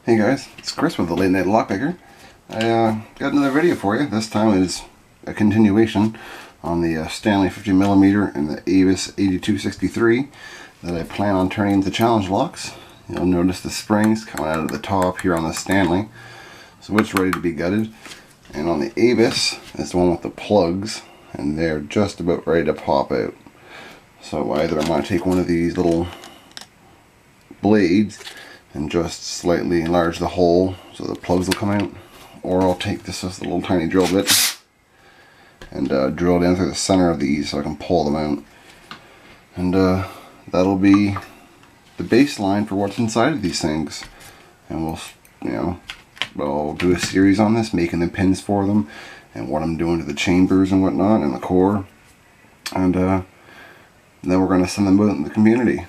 Hey guys, it's Chris with the Late Night Lockpicker. I got another video for you. This time it is a continuation on the Stanley 50mm and the Avis 8263 that I plan on turning into challenge locks. You'll notice the springs coming out of the top here on the Stanley, so it's ready to be gutted. And on the Avis, it's the one with the plugs, and they're just about ready to pop out. So either I'm going to take one of these little blades and just slightly enlarge the hole so the plugs will come out, or I'll take this as a little tiny drill bit and drill down through the center of these so I can pull them out, and that'll be the baseline for what's inside of these things. And I'll do a series on this, making the pins for them and what I'm doing to the chambers and whatnot and the core, and then we're going to send them out in the community.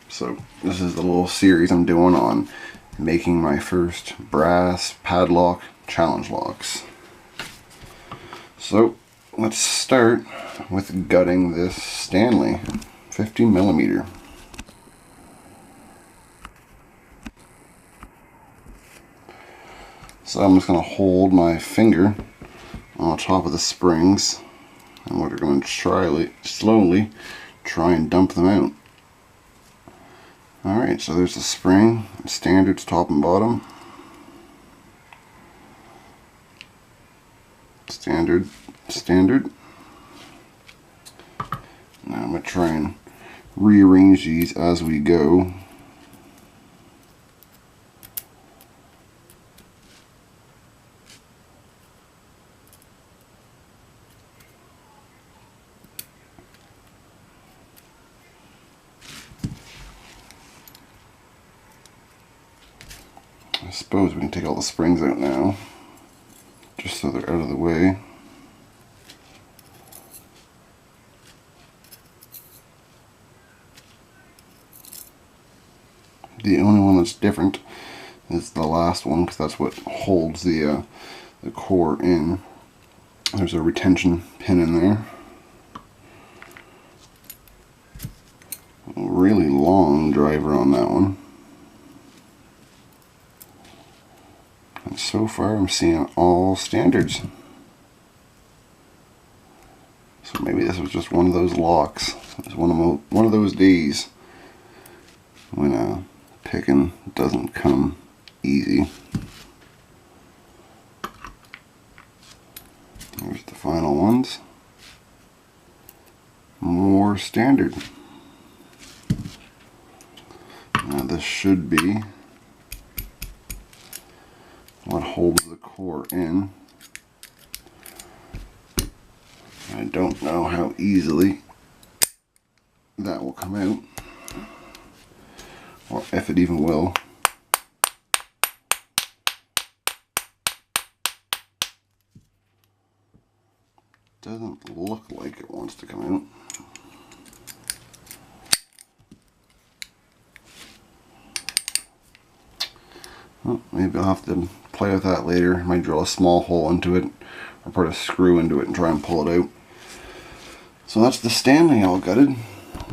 So this is the little series I'm doing on making my first brass padlock challenge locks. So let's start with gutting this Stanley 50mm. So I'm just going to hold my finger on top of the springs, and we're going to slowly try and dump them out. Alright, so there's the spring, standards top and bottom. Standard. Now I'm going to try and rearrange these as we go. I suppose we can take all the springs out now, just so they're out of the way. The only one that's different is the last one, because that's what holds the core in. There's a retention pin in there. A really long driver on that one. And so far I'm seeing all standards. So maybe this was just one of those locks. It was one of those days when picking doesn't come easy. Here's the final ones. More standard. Now this should be what holds the core in. I don't know how easily that will come out, or if it even will. Doesn't look like it wants to come out. Well, maybe I'll have to play with that later. I might drill a small hole into it or put a screw into it and try and pull it out. So that's the Stanley all gutted,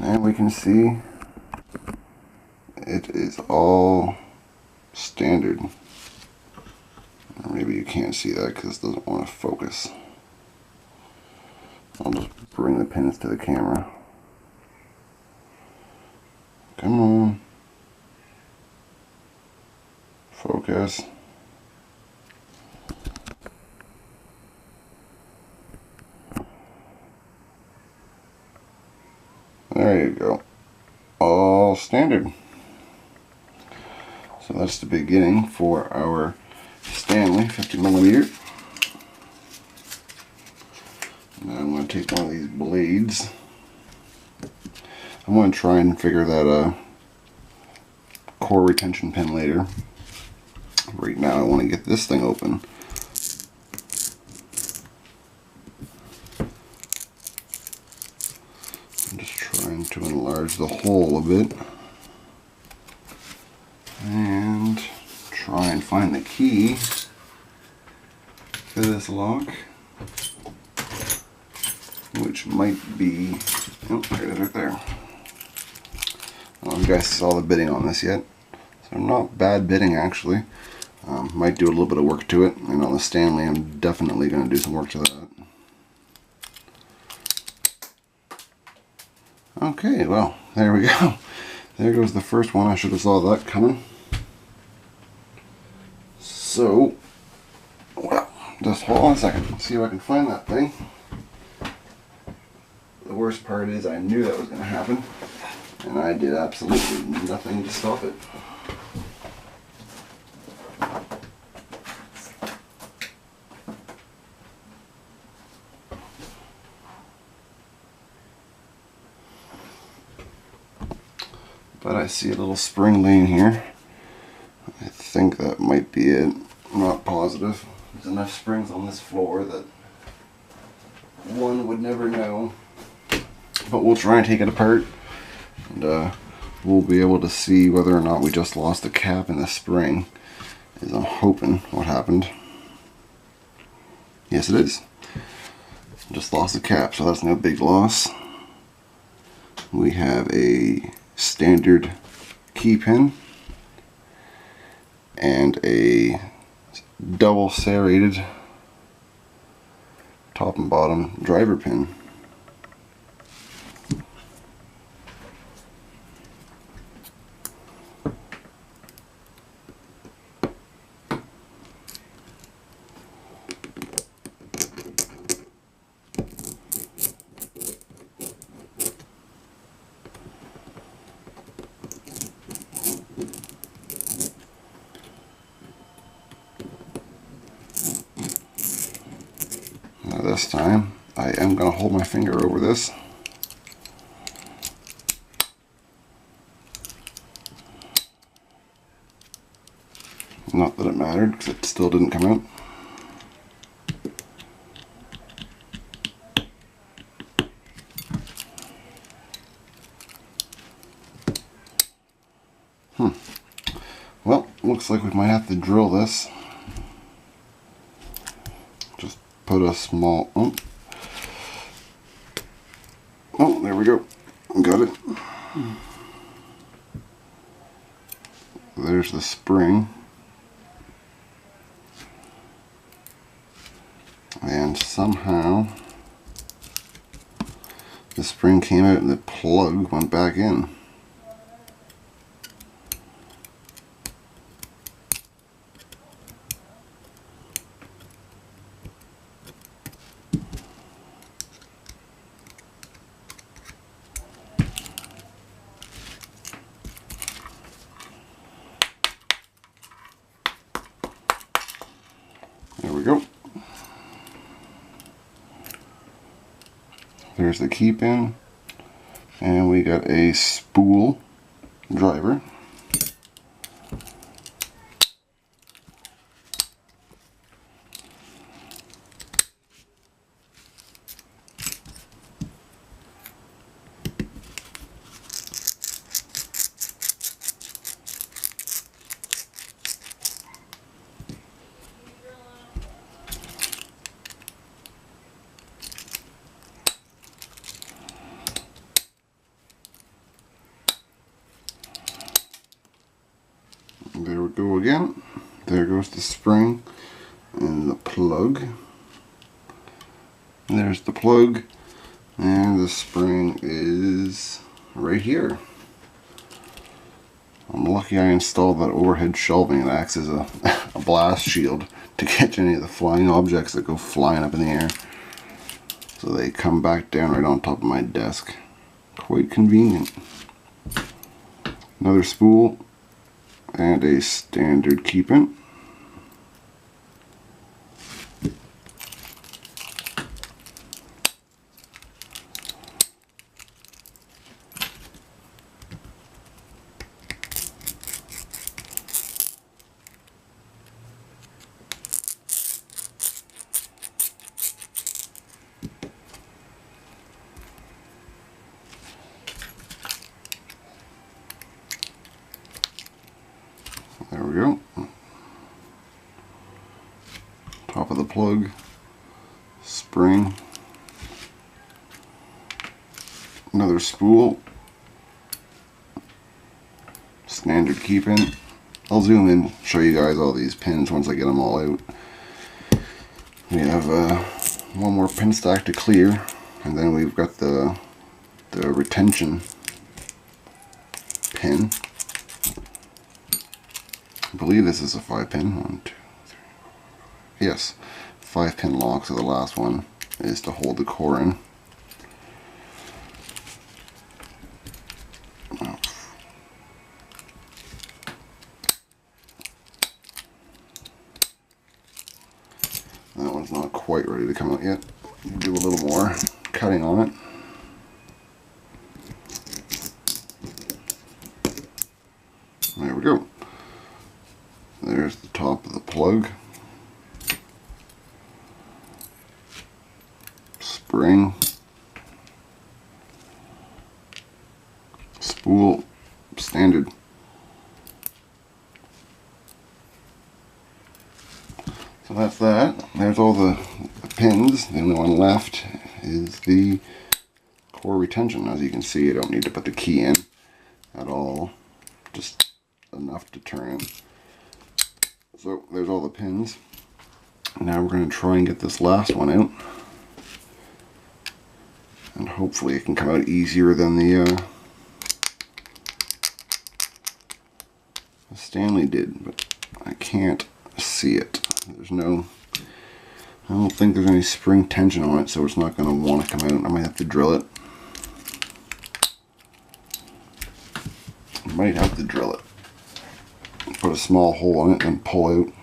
and we can see it is all standard. Or maybe you can't see that because it doesn't want to focus. I'll just bring the pins to the camera. Come on. Focus. There you go. All standard. So that's the beginning for our Stanley 50mm. Now I'm going to take one of these blades. I'm going to try and figure that core retention pin later. Right now I want to get this thing open. I'm just trying to enlarge the hole a bit and try and find the key for this lock, which might be, oh, there it is right there. I don't know if you guys saw the bidding on this yet. So not bad bitting actually. Might do a little bit of work to it, and on the Stanley I'm definitely going to do some work to that. Okay, well, there we go. There goes the first one. I should have saw that coming. So, well, just hold on a second. See if I can find that thing. The worst part is I knew that was going to happen, and I did absolutely nothing to stop it. But I see a little spring laying here. I think that might be it. I'm not positive. There's enough springs on this floor that one would never know. But we'll try and take it apart, and we'll be able to see whether or not we just lost the cap in the spring, is I'm hoping what happened. Yes, it is. Just lost the cap, so that's no big loss. We have a standard key pin and a double serrated top and bottom driver pin. This time I am going to hold my finger over this. Not that it mattered because it still didn't come out. Well, looks like we might have to drill this. Just put a small... Oh, there we go. Got it. There's the spring. And somehow the spring came out and the plug went back in. There we go. There's the key pin, and we got a spool driver. There we go again. There goes the spring and the plug. There's the plug, and the spring is right here. I'm lucky I installed that overhead shelving that acts as a blast shield to catch any of the flying objects that go flying up in the air. So they come back down right on top of my desk. Quite convenient. Another spool and a standard key pin. There we go. Top of the plug, spring, another spool, standard key pin, I'll zoom in, show you guys all these pins once I get them all out. We have one more pin stack to clear, and then we've got the retention pin. I believe this is a 5-pin. 1, 2, 3. Yes, 5-pin lock. So the last one is to hold the core in. That one's not quite ready to come out yet. Do a little more cutting on it. There we go. There's the top of the plug. Spring. Spool. Standard. So that's that. There's all the pins. The only one left is the core retention. As you can see, I don't need to put the key in at all. Just enough to turn it. So there's all the pins. Now we're going to try and get this last one out. And hopefully it can come out easier than the Stanley did. But I can't see it. There's no, I don't think there's any spring tension on it, so it's not going to want to come out. I might have to drill it. I might have to drill it. Put a small hole in it and pull out.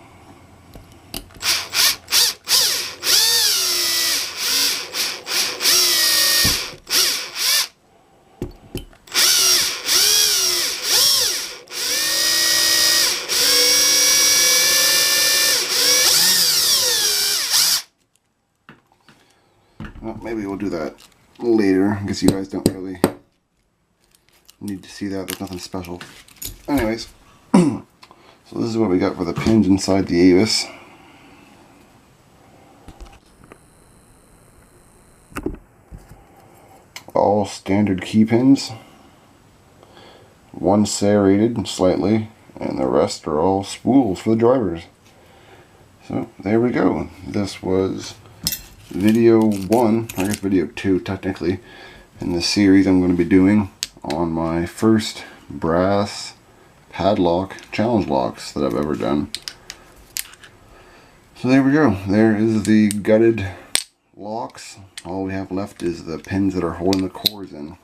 Well, maybe we'll do that later. I guess you guys don't really need to see that. There's nothing special. Anyways, so this is what we got for the pins inside the Avis. All standard key pins. One serrated slightly, and the rest are all spools for the drivers. So there we go. This was video 1, I guess video 2 technically, in the series I'm going to be doing on my first brass padlock challenge locks that I've ever done. So there we go. There is the gutted locks. All we have left is the pins that are holding the cores in,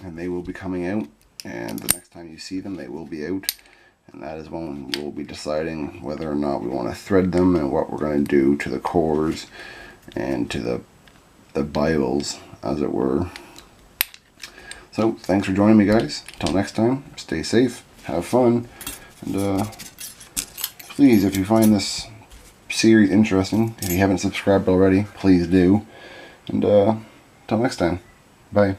and they will be coming out, and the next time you see them they will be out, and that is when we'll be deciding whether or not we want to thread them and what we're going to do to the cores and to the bibles, as it were. So thanks for joining me, guys. Until next time, stay safe, have fun, and please, if you find this series interesting, if you haven't subscribed already, please do. And until next time, bye.